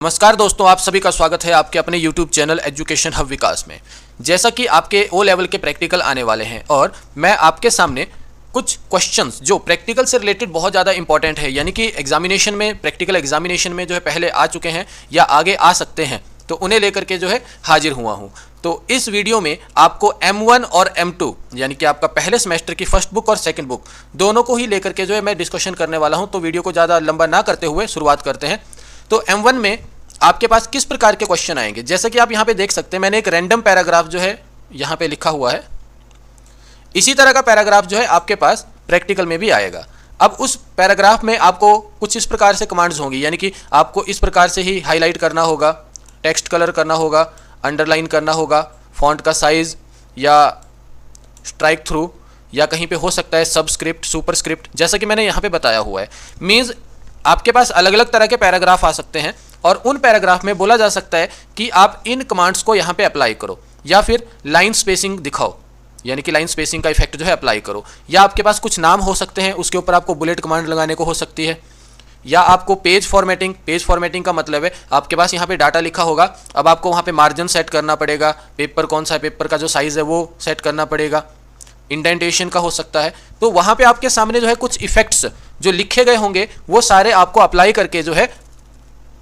नमस्कार दोस्तों, आप सभी का स्वागत है आपके अपने YouTube चैनल एजुकेशन हब विकास में। जैसा कि आपके ओ लेवल के प्रैक्टिकल आने वाले हैं और मैं आपके सामने कुछ क्वेश्चंस जो प्रैक्टिकल से रिलेटेड बहुत ज़्यादा इंपॉर्टेंट है, यानी कि एग्जामिनेशन में प्रैक्टिकल एग्जामिनेशन में जो है पहले आ चुके हैं या आगे आ सकते हैं, तो उन्हें लेकर के जो है हाजिर हुआ हूँ। तो इस वीडियो में आपको M1 और M2 यानी कि आपका पहले सेमेस्टर की फर्स्ट बुक और सेकंड बुक दोनों को ही लेकर के जो है मैं डिस्कशन करने वाला हूँ। तो वीडियो को ज़्यादा लंबा ना करते हुए शुरुआत करते हैं। तो M1 में आपके पास किस प्रकार के क्वेश्चन आएंगे, जैसे कि आप यहाँ पे देख सकते हैं मैंने एक रैंडम पैराग्राफ जो है यहाँ पे लिखा हुआ है। इसी तरह का पैराग्राफ जो है आपके पास प्रैक्टिकल में भी आएगा। अब उस पैराग्राफ में आपको कुछ इस प्रकार से कमांड्स होंगी, यानी कि आपको इस प्रकार से ही हाईलाइट करना होगा, टेक्स्ट कलर करना होगा, अंडरलाइन करना होगा, फॉन्ट का साइज या स्ट्राइक थ्रू या कहीं पे हो सकता है सबस्क्रिप्ट, सुपरस्क्रिप्ट, जैसा कि मैंने यहाँ पे बताया हुआ है। मीन्स आपके पास अलग अलग तरह के पैराग्राफ आ सकते हैं और उन पैराग्राफ में बोला जा सकता है कि आप इन कमांड्स को यहाँ पे अप्लाई करो या फिर लाइन स्पेसिंग दिखाओ, यानी कि लाइन स्पेसिंग का इफेक्ट जो है अप्लाई करो। या आपके पास कुछ नाम हो सकते हैं, उसके ऊपर आपको बुलेट कमांड लगाने को हो सकती है। या आपको पेज फॉर्मेटिंग का मतलब है आपके पास यहाँ पे डाटा लिखा होगा, अब आपको वहाँ पे मार्जिन सेट करना पड़ेगा, पेपर कौन सा है, पेपर का जो साइज़ है वो सेट करना पड़ेगा, इंडेंटेशन का हो सकता है। तो वहाँ पे आपके सामने जो है कुछ इफेक्ट्स जो लिखे गए होंगे वो सारे आपको अप्लाई करके जो है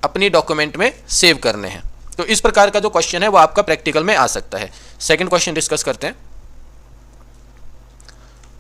अपनी डॉक्यूमेंट में सेव करने हैं। तो इस प्रकार का जो क्वेश्चन है वो आपका प्रैक्टिकल में आ सकता है। सेकंड क्वेश्चन डिस्कस करते हैं।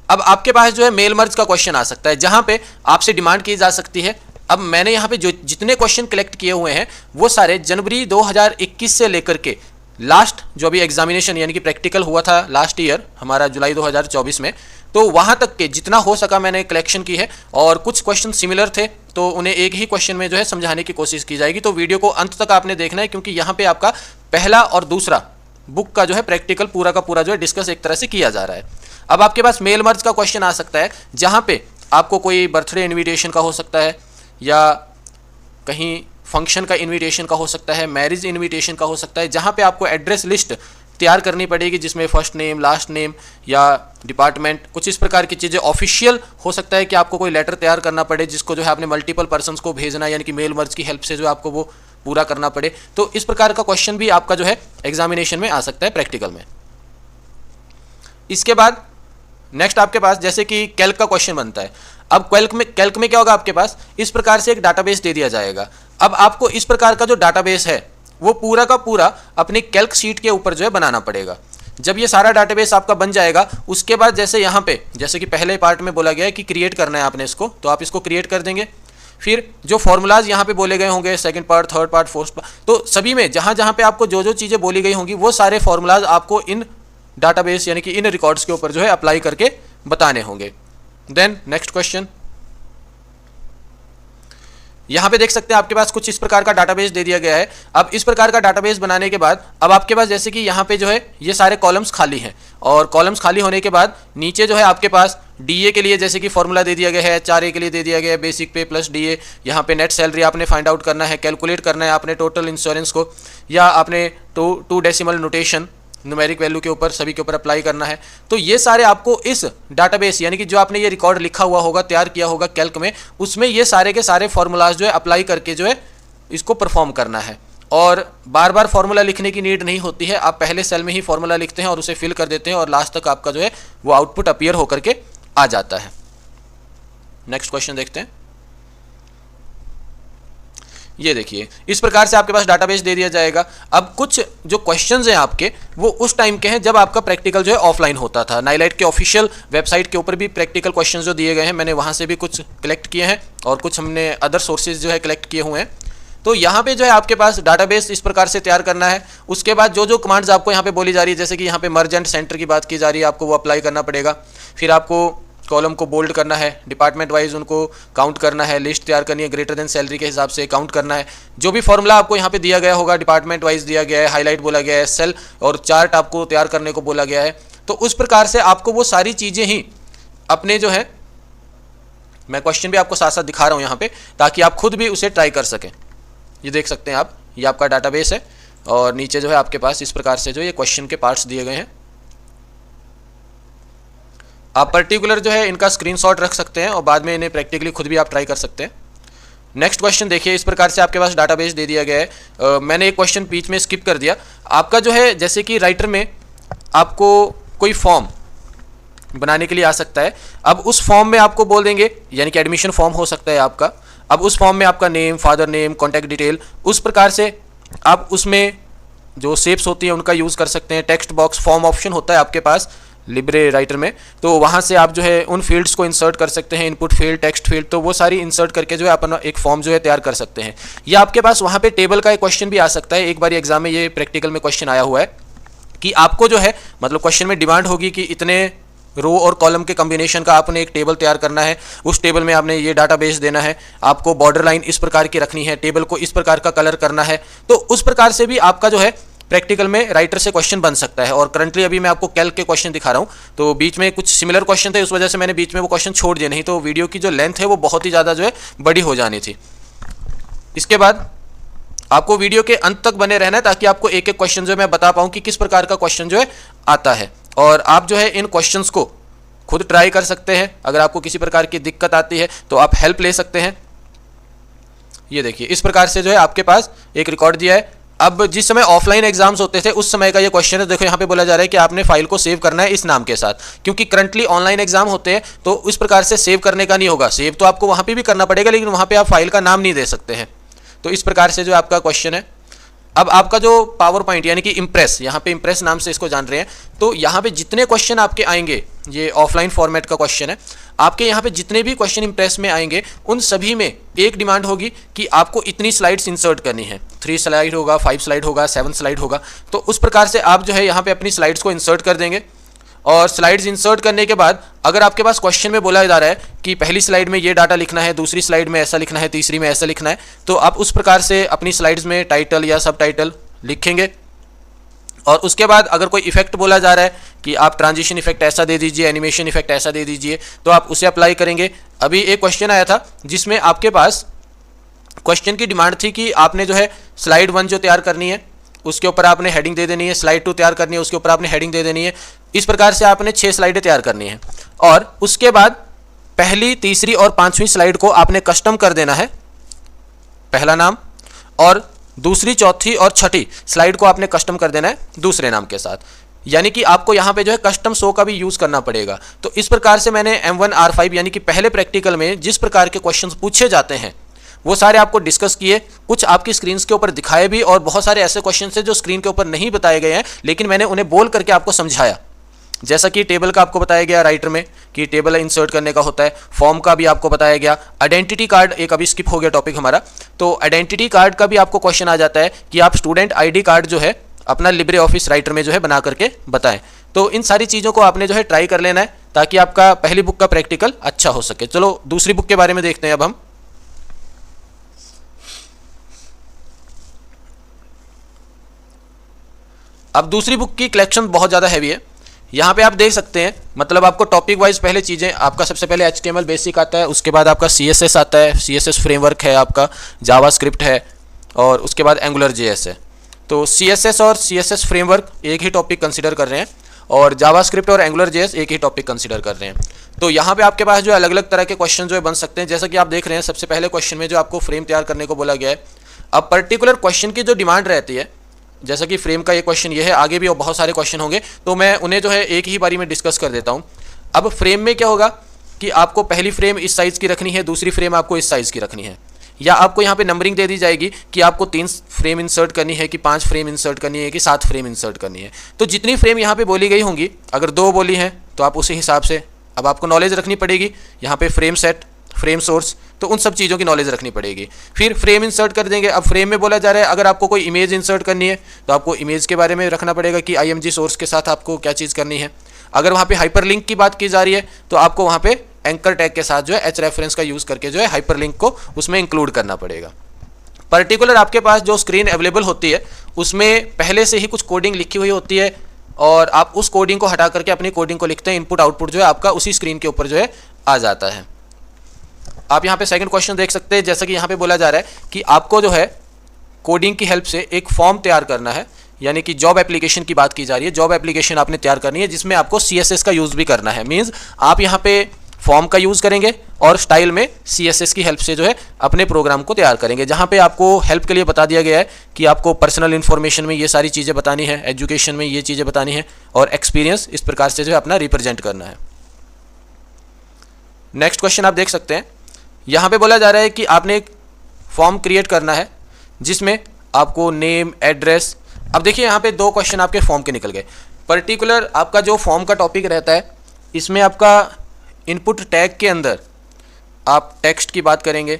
अब आपके पास जो है मेल मर्ज का क्वेश्चन आ सकता है, जहां पे आपसे डिमांड की जा सकती है। अब मैंने यहाँ पे जो जितने क्वेश्चन कलेक्ट किए हुए हैं वो सारे जनवरी 2021 से लेकर के लास्ट जो अभी एग्जामिनेशन यानी कि प्रैक्टिकल हुआ था लास्ट ईयर हमारा जुलाई 2024 में, तो वहाँ तक के जितना हो सका मैंने कलेक्शन की है। और कुछ क्वेश्चन सिमिलर थे तो उन्हें एक ही क्वेश्चन में जो है समझाने की कोशिश की जाएगी। तो वीडियो को अंत तक आपने देखना है, क्योंकि यहाँ पे आपका पहला और दूसरा बुक का जो है प्रैक्टिकल पूरा का पूरा जो है डिस्कस एक तरह से किया जा रहा है। अब आपके पास मेल मर्ज का क्वेश्चन आ सकता है, जहाँ पे आपको कोई बर्थडे इन्विटेशन का हो सकता है या कहीं फंक्शन का इन्विटेशन का हो सकता है, मैरिज इन्विटेशन का हो सकता है, जहाँ पे आपको एड्रेस लिस्ट तैयार करनी पड़ेगी जिसमें फर्स्ट नेम, लास्ट नेम या डिपार्टमेंट, कुछ इस प्रकार की चीज़ें। ऑफिशियल हो सकता है कि आपको कोई लेटर तैयार करना पड़े जिसको जो है आपने मल्टीपल पर्सन्स को भेजना, यानी कि मेल मर्ज की हेल्प से जो आपको वो पूरा करना पड़े। तो इस प्रकार का क्वेश्चन भी आपका जो है एग्जामिनेशन में आ सकता है प्रैक्टिकल में। इसके बाद नेक्स्ट आपके पास जैसे कि कैल्क का क्वेश्चन बनता है। अब कैल्क में क्या होगा, आपके पास इस प्रकार से एक डाटाबेस दे दिया जाएगा। अब आपको इस प्रकार का जो डाटाबेस है वो पूरा का पूरा अपनी कैल्क शीट के ऊपर जो है बनाना पड़ेगा। जब ये सारा डाटाबेस आपका बन जाएगा, उसके बाद जैसे यहाँ पे जैसे कि पहले पार्ट में बोला गया है कि क्रिएट करना है आपने इसको, तो आप इसको क्रिएट कर देंगे। फिर जो फॉर्मूलाज यहाँ पे बोले गए होंगे, second part, third part, fourth part, तो सभी में जहाँ जहाँ पे आपको जो जो चीज़ें बोली गई होंगी वो सारे फॉर्मूलाज आपको इन डाटाबेस यानी कि इन रिकॉर्ड्स के ऊपर जो है अप्लाई करके बताने होंगे। देन नेक्स्ट क्वेश्चन, यहाँ पे देख सकते हैं आपके पास कुछ इस प्रकार का डाटाबेस दे दिया गया है। अब इस प्रकार का डाटाबेस बनाने के बाद अब आपके पास जैसे कि यहाँ पे जो है ये सारे कॉलम्स खाली हैं, और कॉलम्स खाली होने के बाद नीचे जो है आपके पास डीए के लिए जैसे कि फॉर्मूला दे दिया गया है, HRA के लिए दे दिया गया है बेसिक पे प्लस डीए। यहाँ पे नेट सैलरी आपने फाइंड आउट करना है, कैलकुलेट करना है आपने टोटल इंश्योरेंस को, या आपने two decimal notation numeric value के ऊपर सभी के ऊपर अप्लाई करना है। तो ये सारे आपको इस डाटाबेस यानी कि जो आपने ये रिकॉर्ड लिखा हुआ होगा, तैयार किया होगा कैल्क में, उसमें ये सारे के सारे फॉर्मूलाज जो है अप्लाई करके जो है इसको परफॉर्म करना है। और बार बार फॉर्मूला लिखने की नीड नहीं होती है, आप पहले सेल में ही फॉर्मूला लिखते हैं और उसे फिल कर देते हैं और लास्ट तक आपका जो है वो आउटपुट अपीयर होकर के आ जाता है। नेक्स्ट क्वेश्चन देखते हैं। ये देखिए इस प्रकार से आपके पास डाटाबेस दे दिया जाएगा। अब कुछ जो क्वेश्चंस हैं आपके वो उस टाइम के हैं जब आपका प्रैक्टिकल जो है ऑफलाइन होता था। नाइलाइट के ऑफिशियल वेबसाइट के ऊपर भी प्रैक्टिकल क्वेश्चंस जो दिए गए हैं, मैंने वहाँ से भी कुछ कलेक्ट किए हैं और कुछ हमने अदर सोर्सेज जो है कलेक्ट किए हुए हैं। तो यहाँ पे जो है आपके पास डाटाबेस इस प्रकार से तैयार करना है। उसके बाद जो जो कमांड्स आपको यहाँ पे बोली जा रही है, जैसे कि यहाँ पे मर्ज एंड सेंटर की बात की जा रही है, आपको वो अप्लाई करना पड़ेगा। फिर आपको कॉलम को बोल्ड करना है, डिपार्टमेंट वाइज उनको काउंट करना है, लिस्ट तैयार करनी है, ग्रेटर देन सैलरी के हिसाब से काउंट करना है। जो भी फॉर्मूला आपको यहाँ पे दिया गया होगा डिपार्टमेंट वाइज दिया गया है, हाईलाइट बोला गया है, सेल और चार्ट आपको तैयार करने को बोला गया है। तो उस प्रकार से आपको वो सारी चीज़ें ही अपने जो है, मैं क्वेश्चन भी आपको साथ साथ दिखा रहा हूँ यहाँ पे ताकि आप खुद भी उसे ट्राई कर सकें। ये देख सकते हैं आप, ये आपका डाटाबेस है और नीचे जो है आपके पास इस प्रकार से जो ये क्वेश्चन के पार्ट्स दिए गए हैं। आप पर्टिकुलर जो है इनका स्क्रीनशॉट रख सकते हैं और बाद में इन्हें प्रैक्टिकली खुद भी आप ट्राई कर सकते हैं। नेक्स्ट क्वेश्चन देखिए, इस प्रकार से आपके पास डाटाबेस दे दिया गया है। मैंने एक क्वेश्चन बीच में स्किप कर दिया। आपका जो है जैसे कि राइटर में आपको कोई फॉर्म बनाने के लिए आ सकता है। अब उस फॉर्म में आपको बोल देंगे, यानी कि एडमिशन फॉर्म हो सकता है आपका। अब उस फॉर्म में आपका name, father name, contact detail, उस प्रकार से आप उसमें जो शेप्स होती हैं उनका यूज़ कर सकते हैं। टेक्स्ट बॉक्स फॉर्म ऑप्शन होता है आपके पास लिब्रे राइटर में, तो वहाँ से आप जो है उन फील्ड्स को इंसर्ट कर सकते हैं, इनपुट फील्ड, टेक्स्ट फील्ड, तो वो सारी इंसर्ट करके जो है अपना एक फॉर्म जो है तैयार कर सकते हैं। या आपके पास वहाँ पे टेबल का एक क्वेश्चन भी आ सकता है। एक बार एग्जाम में ये प्रैक्टिकल में क्वेश्चन आया हुआ है कि आपको जो है मतलब क्वेश्चन में डिमांड होगी कि इतने रो और कॉलम के कॉम्बिनेशन का आपने एक टेबल तैयार करना है। उस टेबल में आपने ये डाटाबेस देना है, आपको बॉर्डर लाइन इस प्रकार की रखनी है, टेबल को इस प्रकार का कलर करना है। तो उस प्रकार से भी आपका जो है प्रैक्टिकल में राइटर से क्वेश्चन बन सकता है। और करंटली अभी मैं आपको कैल्क के क्वेश्चन दिखा रहा हूँ, तो बीच में कुछ सिमिलर क्वेश्चन थे, उस वजह से मैंने बीच में वो क्वेश्चन छोड़ दिए, नहीं तो वीडियो की जो लेंथ है वो बहुत ही ज़्यादा जो है बड़ी हो जानी थी। इसके बाद आपको वीडियो के अंत तक बने रहना है ताकि आपको एक एक क्वेश्चन जो है मैं बता पाऊँ कि किस प्रकार का क्वेश्चन जो है आता है। और आप जो है इन क्वेश्चंस को खुद ट्राई कर सकते हैं। अगर आपको किसी प्रकार की दिक्कत आती है तो आप हेल्प ले सकते हैं। ये देखिए, इस प्रकार से जो है आपके पास एक रिकॉर्ड दिया है। अब जिस समय ऑफलाइन एग्जाम्स होते थे उस समय का ये क्वेश्चन है। देखो यहाँ पे बोला जा रहा है कि आपने फाइल को सेव करना है इस नाम के साथ, क्योंकि करंटली ऑनलाइन एग्जाम होते हैं तो इस प्रकार से सेव करने का नहीं होगा। सेव तो आपको वहाँ पे भी करना पड़ेगा, लेकिन वहाँ पे आप फाइल का नाम नहीं दे सकते हैं। तो इस प्रकार से जो आपका क्वेश्चन है। अब आपका जो पावर पॉइंट यानी कि इम्प्रेस, यहाँ पे इम्प्रेस नाम से इसको जान रहे हैं, तो यहाँ पे जितने क्वेश्चन आपके आएंगे, ये ऑफलाइन फॉर्मेट का क्वेश्चन है, आपके यहाँ पे जितने भी क्वेश्चन इम्प्रेस में आएंगे उन सभी में एक डिमांड होगी कि आपको इतनी स्लाइड्स इंसर्ट करनी है। 3 स्लाइड होगा, 5 स्लाइड होगा, 7 स्लाइड होगा। तो उस प्रकार से आप जो है यहाँ पे अपनी स्लाइड्स को इंसर्ट कर देंगे। और स्लाइड्स इंसर्ट करने के बाद अगर आपके पास क्वेश्चन में बोला जा रहा है कि पहली स्लाइड में ये डाटा लिखना है, दूसरी स्लाइड में ऐसा लिखना है, तीसरी में ऐसा लिखना है, तो आप उस प्रकार से अपनी स्लाइड्स में टाइटल या सब टाइटल लिखेंगे। और उसके बाद अगर कोई इफेक्ट बोला जा रहा है कि आप ट्रांजिशन इफेक्ट ऐसा दे दीजिए, एनिमेशन इफेक्ट ऐसा दे दीजिए, तो आप उसे अप्लाई करेंगे। अभी एक क्वेश्चन आया था जिसमें आपके पास क्वेश्चन की डिमांड थी कि आपने जो है स्लाइड 1 जो तैयार करनी है उसके ऊपर आपने हेडिंग दे देनी है, स्लाइड 2 तैयार करनी है उसके ऊपर आपने हेडिंग दे देनी है। इस प्रकार से आपने 6 स्लाइडें तैयार करनी है। और उसके बाद पहली, तीसरी और 5वीं स्लाइड को आपने कस्टम कर देना है, पहला नाम, और दूसरी, चौथी और छठी स्लाइड को आपने कस्टम कर देना है दूसरे नाम के साथ। यानी कि आपको यहाँ पे जो है कस्टम शो का भी यूज़ करना पड़ेगा। तो इस प्रकार से मैंने M1R5 यानी कि पहले प्रैक्टिकल में जिस प्रकार के क्वेश्चंस पूछे जाते हैं वो सारे आपको डिस्कस किए, कुछ आपकी स्क्रीन के ऊपर दिखाए भी, और बहुत सारे ऐसे क्वेश्चन हैं जो स्क्रीन के ऊपर नहीं बताए गए हैं लेकिन मैंने उन्हें बोल करके आपको समझाया। जैसा कि टेबल का आपको बताया गया राइटर में कि टेबल इंसर्ट करने का होता है, फॉर्म का भी आपको बताया गया, आइडेंटिटी कार्ड एक अभी स्किप हो गया टॉपिक हमारा, तो आइडेंटिटी कार्ड का भी आपको क्वेश्चन आ जाता है कि आप स्टूडेंट आईडी कार्ड जो है अपना लिब्रे ऑफिस राइटर में जो है बना करके बताएं। तो इन सारी चीज़ों को आपने जो है ट्राई कर लेना है ताकि आपका पहली बुक का प्रैक्टिकल अच्छा हो सके। चलो दूसरी बुक के बारे में देखते हैं अब हम। अब दूसरी बुक की कलेक्शन बहुत ज़्यादा हैवी है। यहाँ पे आप देख सकते हैं, मतलब आपको टॉपिक वाइज पहले चीज़ें, आपका सबसे पहले HTML बेसिक आता है, उसके बाद आपका CSS आता है, CSS फ्रेमवर्क है, आपका जावास्क्रिप्ट है, और उसके बाद एंगुलर JS है। तो CSS और CSS फ्रेमवर्क एक ही टॉपिक कंसिडर कर रहे हैं और जावास्क्रिप्ट और एंगुलर JS एक ही टॉपिक कंसिडर कर रहे हैं। तो यहाँ पे आपके पास जो अलग अलग तरह के क्वेश्चन जो है बन सकते हैं। जैसा कि आप देख रहे हैं सबसे पहले क्वेश्चन में जो आपको फ्रेम तैयार करने को बोला गया है। अब पर्टिकुलर क्वेश्चन की जो डिमांड रहती है, जैसा कि फ्रेम का ये क्वेश्चन ये है, आगे भी और बहुत सारे क्वेश्चन होंगे तो मैं उन्हें जो है एक ही बारी में डिस्कस कर देता हूँ। अब फ्रेम में क्या होगा कि आपको पहली फ्रेम इस साइज़ की रखनी है, दूसरी फ्रेम आपको इस साइज़ की रखनी है, या आपको यहाँ पे नंबरिंग दे दी जाएगी कि आपको 3 फ्रेम इंसर्ट करनी है कि 5 फ्रेम इंसर्ट करनी है कि 7 फ्रेम इंसर्ट करनी है। तो जितनी फ्रेम यहाँ पे बोली गई होंगी, अगर 2 बोली हैं तो आप उसी हिसाब से, अब आपको नॉलेज रखनी पड़ेगी यहाँ पे फ्रेम सेट, फ्रेम सोर्स, तो उन सब चीज़ों की नॉलेज रखनी पड़ेगी। फिर फ्रेम इंसर्ट कर देंगे। अब फ्रेम में बोला जा रहा है अगर आपको कोई इमेज इंसर्ट करनी है तो आपको इमेज के बारे में रखना पड़ेगा कि IMG सोर्स के साथ आपको क्या चीज़ करनी है। अगर वहाँ पे हाइपरलिंक की बात की जा रही है तो आपको वहाँ पे एंकर टैग के साथ जो है H रेफरेंस का यूज़ करके जो है हाइपरलिंक को उसमें इंक्लूड करना पड़ेगा। पर्टिकुलर आपके पास जो स्क्रीन अवेलेबल होती है उसमें पहले से ही कुछ कोडिंग लिखी हुई होती है और आप उस कोडिंग को हटा करके अपनी कोडिंग को लिखते हैं। इनपुट आउटपुट जो है आपका उसी स्क्रीन के ऊपर जो है आ जाता है। आप यहाँ पे सेकंड क्वेश्चन देख सकते हैं, जैसा कि यहाँ पे बोला जा रहा है कि आपको जो है कोडिंग की हेल्प से एक फॉर्म तैयार करना है, यानी कि जॉब एप्लीकेशन की बात की जा रही है। जॉब एप्लीकेशन आपने तैयार करनी है जिसमें आपको CSS का यूज़ भी करना है। मीन्स आप यहाँ पे फॉर्म का यूज़ करेंगे और स्टाइल में CSS की हेल्प से जो है अपने प्रोग्राम को तैयार करेंगे। जहाँ पे आपको हेल्प के लिए बता दिया गया है कि आपको पर्सनल इन्फॉर्मेशन में ये सारी चीज़ें बतानी है, एजुकेशन में ये चीज़ें बतानी है और एक्सपीरियंस इस प्रकार से जो है अपना रिप्रेजेंट करना है। नेक्स्ट क्वेश्चन आप देख सकते हैं, यहाँ पे बोला जा रहा है कि आपने एक फॉर्म क्रिएट करना है जिसमें आपको नेम, एड्रेस। अब देखिए यहाँ पे 2 क्वेश्चन आपके फॉर्म के निकल गए। पर्टिकुलर आपका जो फॉर्म का टॉपिक रहता है इसमें आपका इनपुट टैग के अंदर आप टेक्स्ट की बात करेंगे,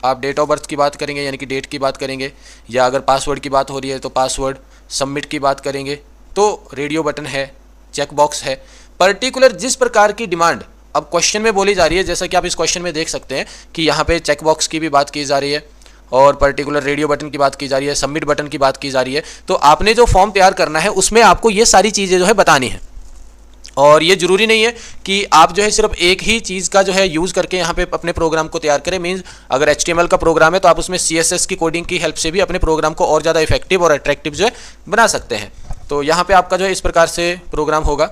आप डेट ऑफ बर्थ की बात करेंगे यानी कि डेट की बात करेंगे, या अगर पासवर्ड की बात हो रही है तो पासवर्ड, सबमिट की बात करेंगे तो रेडियो बटन है, चेक बॉक्स है। पर्टिकुलर जिस प्रकार की डिमांड अब क्वेश्चन में बोली जा रही है, जैसा कि आप इस क्वेश्चन में देख सकते हैं कि यहाँ पे चेक बॉक्स की भी बात की जा रही है और पर्टिकुलर रेडियो बटन की बात की जा रही है, सबमिट बटन की बात की जा रही है। तो आपने जो फॉर्म तैयार करना है उसमें आपको ये सारी चीज़ें जो है बतानी है। और ये ज़रूरी नहीं है कि आप जो है सिर्फ एक ही चीज़ का जो है यूज़ करके यहाँ पे अपने प्रोग्राम को तैयार करें। मीन्स अगर HTML का प्रोग्राम है तो आप उसमें CSS की कोडिंग की हेल्प से भी अपने प्रोग्राम को और ज़्यादा इफेक्टिव और अट्रैक्टिव जो है बना सकते हैं। तो यहाँ पे आपका जो है इस प्रकार से प्रोग्राम होगा।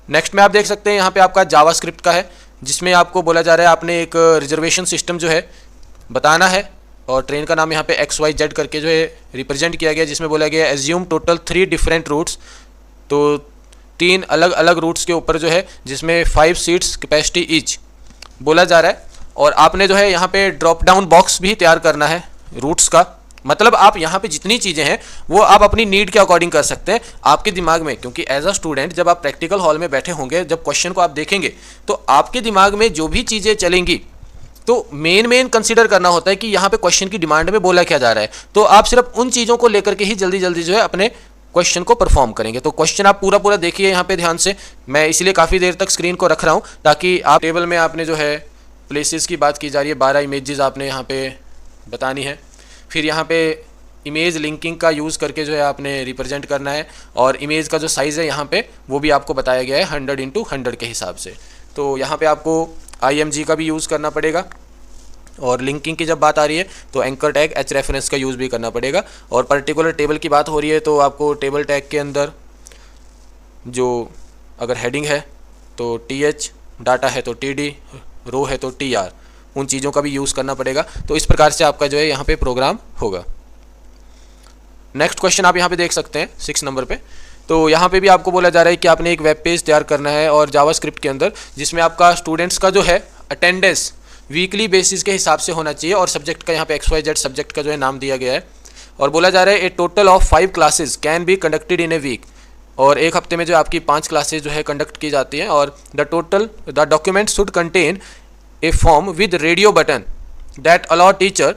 नेक्स्ट में आप देख सकते हैं यहाँ पे आपका जावास्क्रिप्ट का है, जिसमें आपको बोला जा रहा है आपने एक रिजर्वेशन सिस्टम जो है बताना है और ट्रेन का नाम यहाँ पे XYZ करके जो है रिप्रेजेंट किया गया, जिसमें बोला गया एज्यूम टोटल 3 डिफरेंट रूट्स। तो 3 अलग अलग रूट्स के ऊपर जो है जिसमें 5 सीट्स कैपेसिटी ईच बोला जा रहा है। और आपने जो है यहाँ पे ड्रॉप डाउन बॉक्स भी तैयार करना है रूट्स का। मतलब आप यहाँ पे जितनी चीज़ें हैं वो आप अपनी नीड के अकॉर्डिंग कर सकते हैं आपके दिमाग में, क्योंकि एज अ स्टूडेंट जब आप प्रैक्टिकल हॉल में बैठे होंगे, जब क्वेश्चन को आप देखेंगे तो आपके दिमाग में जो भी चीज़ें चलेंगी तो मेन कंसीडर करना होता है कि यहाँ पे क्वेश्चन की डिमांड में बोला क्या जा रहा है। तो आप सिर्फ उन चीज़ों को लेकर के ही जल्दी जल्दी जो है अपने क्वेश्चन को परफॉर्म करेंगे। तो क्वेश्चन आप पूरा देखिए यहाँ पे ध्यान से। मैं इसलिए काफ़ी देर तक स्क्रीन को रख रहा हूँ ताकि आप टेबल में आपने जो है प्लेसेस की बात की जा रही है, 12 इमेजेस आपने यहाँ पे बतानी है। फिर यहाँ पे इमेज लिंकिंग का यूज़ करके जो है आपने रिप्रेजेंट करना है और इमेज का जो साइज़ है यहाँ पे वो भी आपको बताया गया है 100x100 के हिसाब से। तो यहाँ पे आपको IMG का भी यूज़ करना पड़ेगा और लिंकिंग की जब बात आ रही है तो एंकर टैग hrefs का यूज़ भी करना पड़ेगा। और पर्टिकुलर टेबल की बात हो रही है तो आपको टेबल टैग के अंदर जो अगर हेडिंग है तो TH, डाटा है तो TD, रो है तो TR, उन चीज़ों का भी यूज़ करना पड़ेगा। तो इस प्रकार से आपका जो है यहाँ पे प्रोग्राम होगा। नेक्स्ट क्वेश्चन आप यहाँ पे देख सकते हैं 6 नंबर पे। तो यहाँ पे भी आपको बोला जा रहा है कि आपने एक वेब पेज तैयार करना है और जावास्क्रिप्ट के अंदर, जिसमें आपका स्टूडेंट्स का जो है अटेंडेंस वीकली बेसिस के हिसाब से होना चाहिए और सब्जेक्ट का यहाँ पे XYZ सब्जेक्ट का जो है नाम दिया गया है। और बोला जा रहा है a total of 5 classes can be conducted in a week, और एक हफ्ते में जो आपकी 5 क्लासेज जो है कंडक्ट की जाती हैं। और the document should contain a form with radio button that allow teacher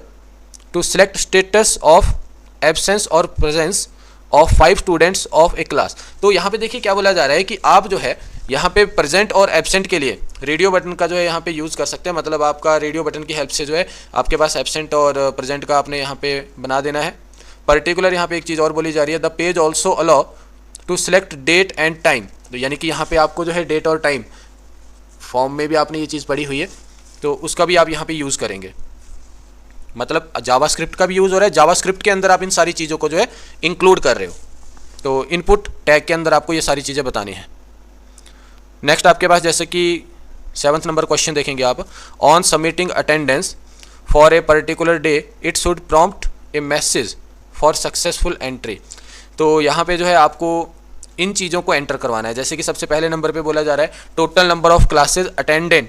to select status of absence और presence of 5 students of a class. तो यहाँ पे देखिए क्या बोला जा रहा है कि आप जो है यहाँ पे प्रेजेंट और एब्सेंट के लिए रेडियो बटन का जो है यहाँ पे यूज़ कर सकते हैं। मतलब आपका रेडियो बटन की हेल्प से जो है आपके पास एब्सेंट और प्रेजेंट का आपने यहाँ पे बना देना है। पर्टिकुलर यहाँ पे एक चीज़ और बोली जा रही है, the page also allow to select date and time. तो यानी कि यहाँ पे आपको जो है डेट और टाइम, फॉर्म में भी आपने ये चीज़ पढ़ी हुई है तो उसका भी आप यहाँ पे यूज़ करेंगे। मतलब जावास्क्रिप्ट का भी यूज़ हो रहा है, जावास्क्रिप्ट के अंदर आप इन सारी चीज़ों को जो है इंक्लूड कर रहे हो। तो इनपुट टैग के अंदर आपको ये सारी चीज़ें बतानी है। नेक्स्ट आपके पास जैसे कि 7th नंबर क्वेश्चन देखेंगे आप, on submitting attendance for a particular day it should prompt A message for successful entry. तो यहाँ पे जो है आपको इन चीज़ों को एंटर करवाना है। जैसे कि सबसे पहले नंबर पे बोला जा रहा है total number of classes attended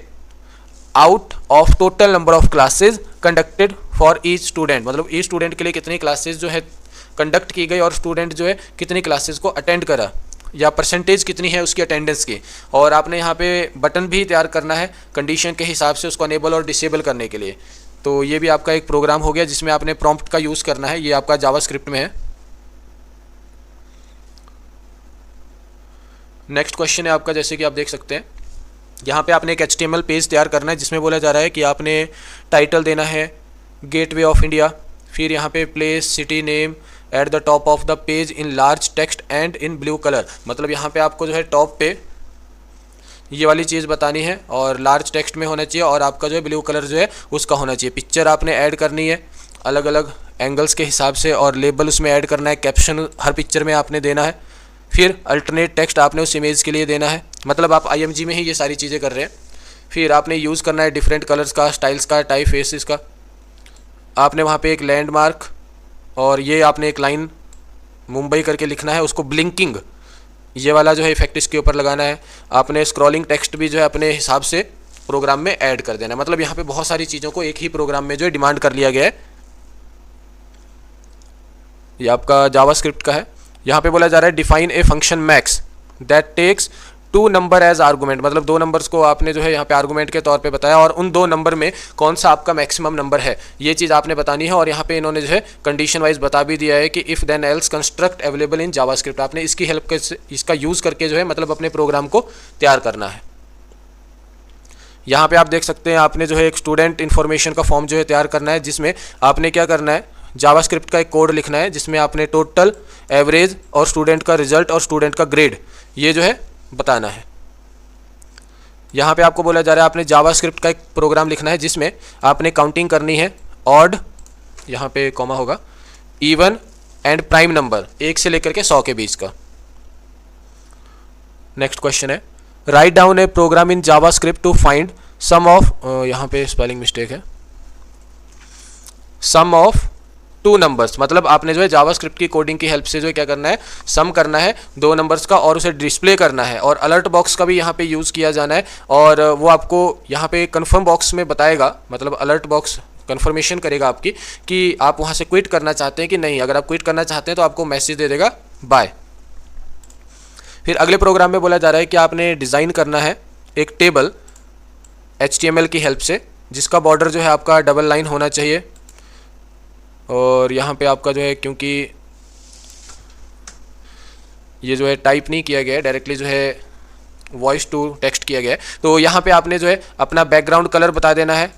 out of total number of classes conducted for each student. मतलब ईच स्टूडेंट के लिए कितनी क्लासेज जो है कंडक्ट की गई और स्टूडेंट जो है कितनी क्लासेज को अटेंड करा, या परसेंटेज कितनी है उसकी अटेंडेंस की। और आपने यहाँ पे बटन भी तैयार करना है कंडीशन के हिसाब से उसको अनेबल और डिसेबल करने के लिए। तो ये भी आपका एक प्रोग्राम हो गया जिसमें आपने प्रॉम्प्ट का यूज़ करना है। ये आपका जावास्क्रिप्ट में है। नेक्स्ट क्वेश्चन है आपका, जैसे कि आप देख सकते हैं यहाँ पे आपने एक HTML पेज तैयार करना है जिसमें बोला जा रहा है कि आपने टाइटल देना है गेटवे ऑफ इंडिया, फिर यहाँ पे place, city name at the top of the page in large text and in blue colour. मतलब यहाँ पे आपको जो है टॉप पे ये वाली चीज़ बतानी है और लार्ज टेक्स्ट में होना चाहिए और आपका जो है ब्लू कलर जो है उसका होना चाहिए। पिक्चर आपने ऐड करनी है अलग अलग एंगल्स के हिसाब से और लेबल उसमें ऐड करना है, कैप्शन हर पिक्चर में आपने देना है, फिर अल्टरनेट टेक्स्ट आपने उस इमेज के लिए देना है। मतलब आप IMG में ही ये सारी चीज़ें कर रहे हैं। फिर आपने यूज़ करना है डिफरेंट कलर्स का, स्टाइल्स का, टाइप फेसेस का। आपने वहाँ पे एक लैंडमार्क और ये आपने एक लाइन मुंबई करके लिखना है, उसको ब्लिंकिंग ये वाला जो है इफेक्ट इसके ऊपर लगाना है। आपने स्क्रॉलिंग टेक्स्ट भी जो है अपने हिसाब से प्रोग्राम में ऐड कर देना है। मतलब यहाँ पे बहुत सारी चीज़ों को एक ही प्रोग्राम में जो है डिमांड कर लिया गया है। ये आपका जावास्क्रिप्ट का है। यहाँ पे बोला जा रहा है define a function max that takes 2 number as argument. मतलब 2 नंबर्स को आपने जो है यहाँ पे आर्गूमेंट के तौर पे बताया और उन 2 नंबर में कौन सा आपका मैक्सिमम नंबर है ये चीज़ आपने बतानी है। और यहाँ पे इन्होंने जो है कंडीशन वाइज बता भी दिया है कि if then else construct available in JavaScript. आपने इसकी हेल्प इसका यूज़ करके जो है मतलब अपने प्रोग्राम को तैयार करना है। यहाँ पे आप देख सकते हैं आपने जो है एक स्टूडेंट इन्फॉर्मेशन का फॉर्म जो है तैयार करना है, जिसमें आपने क्या करना है जावास्क्रिप्ट का एक कोड लिखना है जिसमें आपने टोटल, एवरेज और स्टूडेंट का रिजल्ट और स्टूडेंट का ग्रेड ये जो है बताना है। यहाँ पे आपको बोला जा रहा है आपने जावास्क्रिप्ट का एक प्रोग्राम लिखना है जिसमें आपने काउंटिंग करनी है ऑड, यहाँ पे कॉमा होगा, इवन एंड प्राइम नंबर 1 से लेकर के 100 के बीच का। नेक्स्ट क्वेश्चन है write down a program in JavaScript to find sum of, यहाँ पे स्पेलिंग मिस्टेक है, सम ऑफ 2 नंबर्स। मतलब आपने जो है जावास्क्रिप्ट की कोडिंग की हेल्प से जो है क्या करना है, सम करना है 2 नंबर्स का और उसे डिस्प्ले करना है। और अलर्ट बॉक्स का भी यहाँ पे यूज़ किया जाना है और वो आपको यहाँ पे कन्फर्म बॉक्स में बताएगा, मतलब अलर्ट बॉक्स कन्फर्मेशन करेगा आपकी कि आप वहाँ से क्विट करना चाहते हैं कि नहीं। अगर आप क्विट करना चाहते हैं तो आपको मैसेज दे देगा बाय। फिर अगले प्रोग्राम में बोला जा रहा है कि आपने डिज़ाइन करना है एक टेबल HTML की हेल्प से जिसका बॉर्डर जो है आपका डबल लाइन होना चाहिए। और यहाँ पे आपका जो है क्योंकि ये जो है टाइप नहीं किया गया है, डायरेक्टली जो है वॉइस टू टेक्स्ट किया गया है, तो यहाँ पे आपने जो है अपना बैकग्राउंड कलर बता देना है,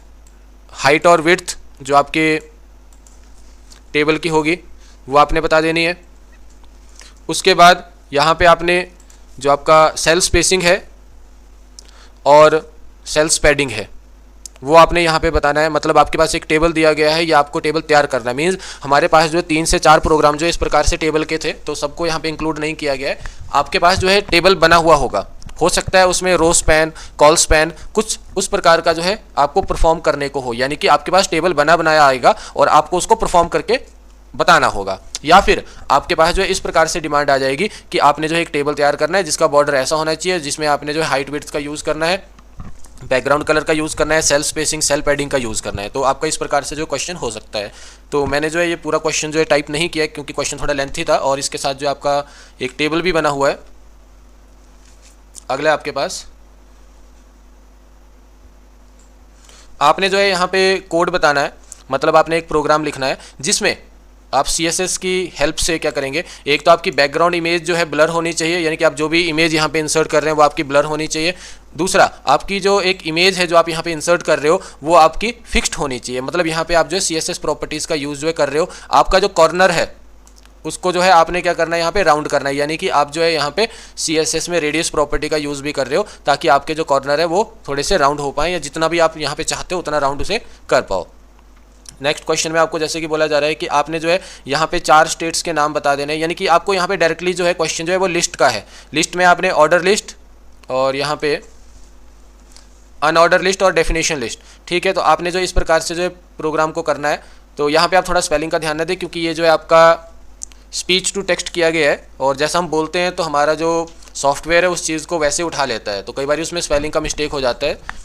हाइट और विड्थ जो आपके टेबल की होगी वो आपने बता देनी है। उसके बाद यहाँ पे आपने जो आपका सेल स्पेसिंग है और सेल स्पैडिंग है वो आपने यहाँ पे बताना है। मतलब आपके पास एक टेबल दिया गया है या आपको टेबल तैयार करना है, मीन्स हमारे पास जो है 3 से 4 प्रोग्राम जो इस प्रकार से टेबल के थे तो सबको यहाँ पे इंक्लूड नहीं किया गया है। आपके पास जो है टेबल बना हुआ होगा, हो सकता है उसमें रो स्पैन, कॉल स्पैन कुछ उस प्रकार का जो है आपको परफॉर्म करने को हो, यानी कि आपके पास टेबल बना बनाया आएगा और आपको उसको परफॉर्म करके बताना होगा। या फिर आपके पास जो है इस प्रकार से डिमांड आ जाएगी कि आपने जो है एक टेबल तैयार करना है जिसका बॉर्डर ऐसा होना चाहिए, जिसमें आपने जो है हाइट विड्थ का यूज़ करना है, बैकग्राउंड कलर का यूज़ करना है, सेल स्पेसिंग, सेल पैडिंग का यूज़ करना है। तो आपका इस प्रकार से जो क्वेश्चन हो सकता है। तो मैंने जो है ये पूरा क्वेश्चन जो है टाइप नहीं किया क्योंकि क्वेश्चन थोड़ा लेंथी था और इसके साथ जो आपका एक टेबल भी बना हुआ है। अगला आपके पास आपने जो है यहाँ पे कोड बताना है, मतलब आपने एक प्रोग्राम लिखना है जिसमें आप CSS की हेल्प से क्या करेंगे, एक तो आपकी बैकग्राउंड इमेज जो है ब्लर होनी चाहिए, यानी कि आप जो भी इमेज यहाँ पे इंसर्ट कर रहे हैं वो आपकी ब्लर होनी चाहिए। दूसरा, आपकी जो एक इमेज है जो आप यहाँ पे इंसर्ट कर रहे हो वो आपकी फिक्स्ड होनी चाहिए, मतलब यहाँ पे आप जो है CSS प्रॉपर्टीज़ का यूज़ जो है कर रहे हो। आपका जो कॉर्नर है उसको जो है आपने क्या करना है, यहाँ पे राउंड करना है, यानी कि आप जो है यहाँ पे CSS में रेडियस प्रॉपर्टी का यूज़ भी कर रहे हो ताकि आपके जो कॉर्नर है वो थोड़े से राउंड हो पाए या जितना भी आप यहाँ पे चाहते हो उतना राउंड उसे कर पाओ। नेक्स्ट क्वेश्चन में आपको जैसे कि बोला जा रहा है कि आपने जो है यहाँ पे 4 स्टेट्स के नाम बता देने, यानी कि आपको यहाँ पे डायरेक्टली जो है क्वेश्चन जो है वो लिस्ट का है। लिस्ट में आपने ऑर्डर लिस्ट और यहाँ पे अनऑर्डर लिस्ट और डेफिनेशन लिस्ट, ठीक है। तो आपने जो इस प्रकार से जो है प्रोग्राम को करना है। तो यहाँ पे आप थोड़ा स्पेलिंग का ध्यान न दें क्योंकि ये जो है आपका स्पीच टू टेक्स्ट किया गया है और जैसा हम बोलते हैं तो हमारा जो सॉफ्टवेयर है उस चीज़ को वैसे उठा लेता है, तो कई बार उसमें स्पेलिंग का मिस्टेक हो जाता है।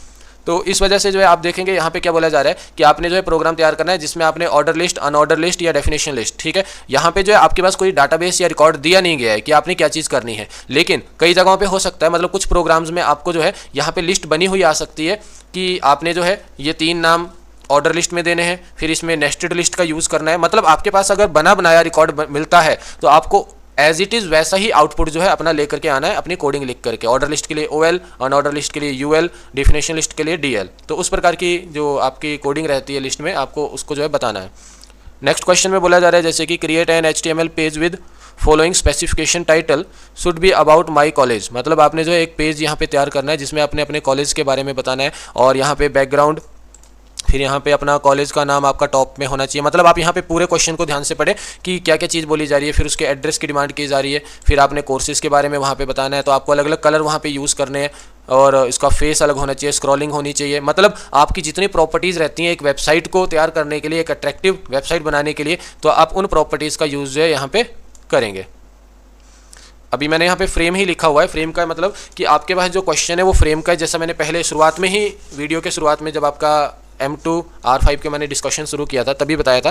तो इस वजह से जो है आप देखेंगे यहाँ पे क्या बोला जा रहा है कि आपने जो है प्रोग्राम तैयार करना है जिसमें आपने ऑर्डर लिस्ट, अनऑर्डर लिस्ट या डेफिनेशन लिस्ट, ठीक है। यहाँ पे जो है आपके पास कोई डाटाबेस या रिकॉर्ड दिया नहीं गया है कि आपने क्या चीज़ करनी है, लेकिन कई जगहों पे हो सकता है, मतलब कुछ प्रोग्राम्स में आपको जो है यहाँ पे लिस्ट बनी हुई आ सकती है कि आपने जो है ये 3 नाम ऑर्डर लिस्ट में देने हैं, फिर इसमें नेस्टेड लिस्ट का यूज़ करना है। मतलब आपके पास अगर बना बनाया रिकॉर्ड मिलता है तो आपको एज इट इज़ वैसा ही आउटपुट जो है अपना लेकर के आना है, अपनी कोडिंग लिख करके। ऑर्डर लिस्ट के लिए OL, अनऑर्डर लिस्ट के लिए UL, डेफिनेशन लिस्ट के लिए DL। तो उस प्रकार की जो आपकी कोडिंग रहती है लिस्ट में आपको उसको जो है बताना है। नेक्स्ट क्वेश्चन में बोला जा रहा है जैसे कि create an HTML page with following specification title should be about my college. मतलब आपने जो है एक पेज यहाँ पे तैयार करना है जिसमें आपने अपने कॉलेज के बारे में बताना है और यहाँ पे बैकग्राउंड फिर यहाँ पे अपना कॉलेज का नाम आपका टॉप में होना चाहिए। मतलब आप यहाँ पे पूरे क्वेश्चन को ध्यान से पढ़ें कि क्या क्या चीज़ बोली जा रही है, फिर उसके एड्रेस की डिमांड की जा रही है, फिर आपने कोर्सेज़ के बारे में वहाँ पे बताना है, तो आपको अलग अलग कलर वहाँ पे यूज़ करने हैं, और इसका फेस अलग होना चाहिए, स्क्रॉलिंग होनी चाहिए। मतलब आपकी जितनी प्रॉपर्टीज़ रहती हैं एक वेबसाइट को तैयार करने के लिए, एक अट्रैक्टिव वेबसाइट बनाने के लिए, तो आप उन प्रॉपर्टीज़ का यूज़ जो है यहाँ पे करेंगे। अभी मैंने यहाँ पे फ्रेम ही लिखा हुआ है। फ्रेम का मतलब कि आपके पास जो क्वेश्चन है वो फ्रेम का है। जैसा मैंने पहले शुरुआत में ही वीडियो के शुरुआत में जब आपका M2 R5 के मैंने डिस्कशन शुरू किया था तभी बताया था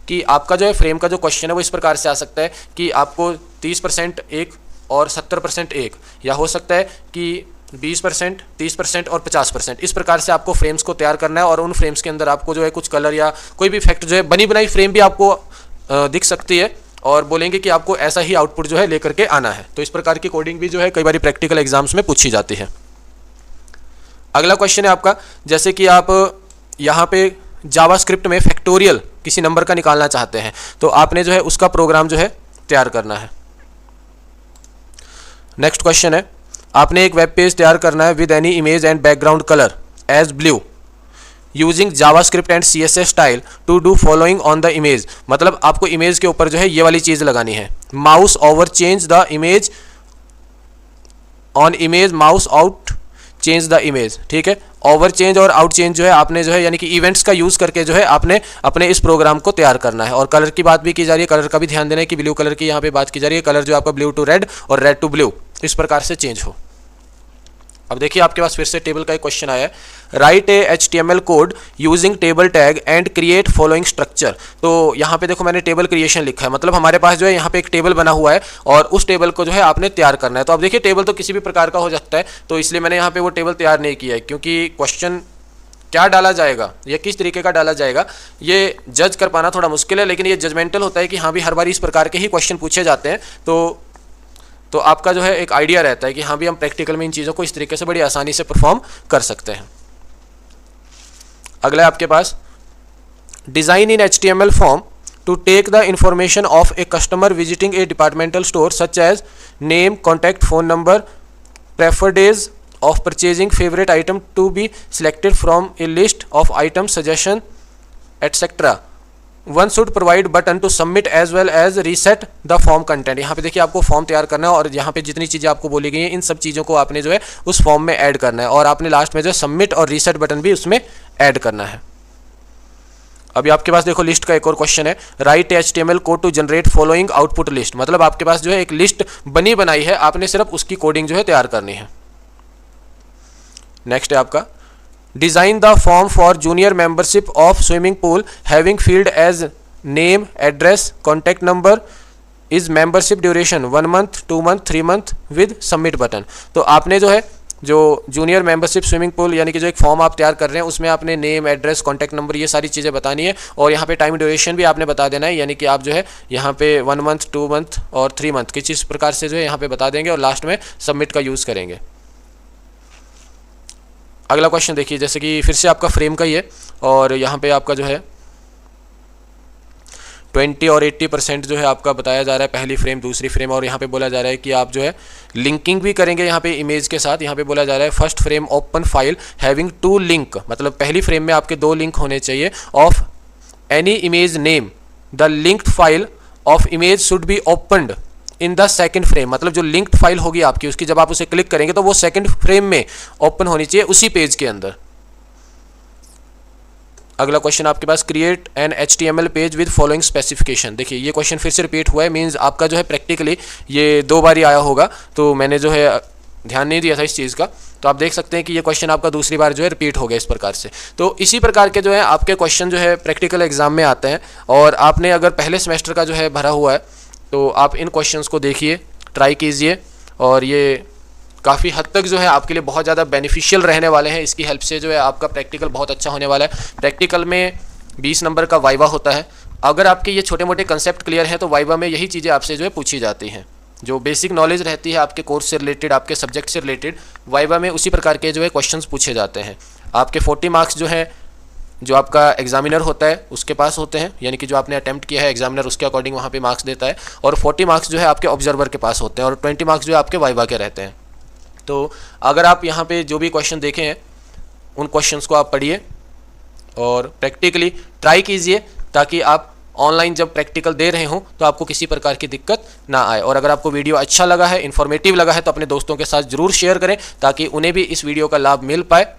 कि आपका जो है फ्रेम का जो क्वेश्चन है वो इस प्रकार से आ सकता है कि आपको 30% एक और 70% एक, या हो सकता है कि 20%, 30% और 50%, इस प्रकार से आपको फ्रेम्स को तैयार करना है। और उन फ्रेम्स के अंदर आपको जो है कुछ कलर या कोई भी इफेक्ट जो है, बनी बनाई फ्रेम भी आपको दिख सकती है, और बोलेंगे कि आपको ऐसा ही आउटपुट जो है लेकर के आना है। तो इस प्रकार की कोडिंग भी जो है कई बार प्रैक्टिकल एग्जाम्स में पूछी जाती है। अगला क्वेश्चन है आपका, जैसे कि आप यहाँ पे जावास्क्रिप्ट में फैक्टोरियल किसी नंबर का निकालना चाहते हैं, तो आपने जो है उसका प्रोग्राम जो है तैयार करना है। नेक्स्ट क्वेश्चन है, आपने एक वेब पेज तैयार करना है with any image and background colour as blue using JavaScript and CSS style to do following on the image. मतलब आपको इमेज के ऊपर जो है ये वाली चीज़ लगानी है, mouse over change the image on image, mouse out change the image. ठीक है, ओवर चेंज और आउट चेंज जो है आपने जो है यानी कि इवेंट्स का यूज़ करके जो है आपने अपने इस प्रोग्राम को तैयार करना है। और कलर की बात भी की जा रही है, कलर का भी ध्यान देना है कि ब्लू कलर की यहाँ पे बात की जा रही है, कलर जो आपका ब्लू टू रेड और रेड टू ब्लू इस प्रकार से चेंज हो। अब देखिए आपके पास फिर से टेबल का एक क्वेश्चन आया है, right A HTML code using table tag and create following structure. तो यहाँ पे देखो मैंने टेबल क्रिएशन लिखा है, मतलब हमारे पास जो है यहाँ पे एक टेबल बना हुआ है और उस टेबल को जो है आपने तैयार करना है। तो अब देखिए टेबल तो किसी भी प्रकार का हो सकता है, तो इसलिए मैंने यहाँ पे वो टेबल तैयार नहीं किया है, क्योंकि क्वेश्चन क्या डाला जाएगा या किस तरीके का डाला जाएगा ये जज कर पाना थोड़ा मुश्किल है। लेकिन ये जजमेंटल होता है कि हाँ भी हर बार इस प्रकार के ही क्वेश्चन पूछे जाते हैं, तो आपका जो है एक आइडिया रहता है कि हाँ भी हम प्रैक्टिकल में इन चीज़ों को इस तरीके से बड़ी आसानी से परफॉर्म कर सकते हैं। अगला है आपके पास, design in HTML form to take the information of a customer visiting a departmental store such as name, contact, phone number, prefer days of purchasing, favourite item to be selected from a list of item, suggestion etcetera. One should provide button to submit as well as reset the form content. यहाँ पे देखिए आपको form तैयार करना है और यहाँ पे जितनी चीज़ें आपको बोली गई हैं इन सब चीज़ों को आपने जो है उस फॉर्म में ऐड करना है, और आपने लास्ट में जो है सबमिट और रीसेट बटन भी उसमें ऐड करना है। अभी आपके पास देखो लिस्ट का एक और क्वेश्चन है, write HTML code to generate following output list. मतलब आपके पास जो है एक लिस्ट बनी बनाई है, आपने सिर्फ उसकी कोडिंग जो है तैयार करनी है। नेक्स्ट है आपका, design the form for junior membership of swimming pool having field as name, address, contact number, is membership duration 1 month, 2 month, 3 month with submit button. तो आपने जो है जो जूनियर मेंबरशिप स्विमिंग पूल यानी कि जो एक फॉर्म आप तैयार कर रहे हैं उसमें आपने नेम, एड्रेस, कॉन्टैक्ट नंबर ये सारी चीज़ें बतानी है, और यहाँ पे टाइम ड्यूरेशन भी आपने बता देना है, यानी कि आप जो है यहाँ पे 1 मंथ, 2 मंथ और 3 मंथ किस इस प्रकार से जो है यहाँ पे बता देंगे और लास्ट में सबमिट का यूज़ करेंगे। अगला क्वेश्चन देखिए, जैसे कि फिर से आपका फ्रेम का ही है और यहाँ पे आपका जो है 20 और 80% जो है आपका बताया जा रहा है, पहली फ्रेम, दूसरी फ्रेम, और यहाँ पे बोला जा रहा है कि आप जो है लिंकिंग भी करेंगे यहाँ पे इमेज के साथ। यहाँ पे बोला जा रहा है first frame open file having 2 link, मतलब पहली फ्रेम में आपके 2 लिंक होने चाहिए of any image name, the linked file of image should be opened in the second frame. मतलब जो लिंक्ड फाइल होगी आपकी उसकी जब आप उसे क्लिक करेंगे तो वो सेकंड फ्रेम में ओपन होनी चाहिए उसी पेज के अंदर। अगला क्वेश्चन आपके पास, create an HTML page with following specification. देखिए ये क्वेश्चन फिर से रिपीट हुआ है, मींस आपका जो है प्रैक्टिकली ये 2 बार ही आया होगा, तो मैंने जो है ध्यान नहीं दिया था इस चीज़ का। तो आप देख सकते हैं कि ये क्वेश्चन आपका दूसरी बार जो है रिपीट हो गया इस प्रकार से। तो इसी प्रकार के जो है आपके क्वेश्चन जो है प्रैक्टिकल एग्जाम में आते हैं, और आपने अगर पहले सेमेस्टर का जो है भरा हुआ है तो आप इन क्वेश्चंस को देखिए, ट्राई कीजिए, और ये काफ़ी हद तक जो है आपके लिए बहुत ज़्यादा बेनिफिशियल रहने वाले हैं। इसकी हेल्प से जो है आपका प्रैक्टिकल बहुत अच्छा होने वाला है। प्रैक्टिकल में 20 नंबर का वाइवा होता है। अगर आपके ये छोटे मोटे कंसेप्ट क्लियर हैं तो वाइवा में यही चीज़ें आपसे जो है पूछी जाती हैं, जो बेसिक नॉलेज रहती है आपके कोर्स से रिलेटेड, आपके सब्जेक्ट से रिलेटेड, वाइवा में उसी प्रकार के जो है क्वेश्चंस पूछे जाते हैं। आपके 40 मार्क्स जो है जो आपका एग्जामिनर होता है उसके पास होते हैं, यानी कि जो आपने अटेम्प्ट किया है एग्जामिनर उसके अकॉर्डिंग वहाँ पे मार्क्स देता है, और 40 मार्क्स जो है आपके ऑब्जर्वर के पास होते हैं, और 20 मार्क्स जो है आपके वाइवा के रहते हैं। तो अगर आप यहाँ पे जो भी क्वेश्चन देखे हैं उन क्वेश्चंस को आप पढ़िए और प्रैक्टिकली ट्राई कीजिए ताकि आप ऑनलाइन जब प्रैक्टिकल दे रहे हों तो आपको किसी प्रकार की दिक्कत ना आए। और अगर आपको वीडियो अच्छा लगा है, इन्फॉर्मेटिव लगा है, तो अपने दोस्तों के साथ ज़रूर शेयर करें ताकि उन्हें भी इस वीडियो का लाभ मिल पाए।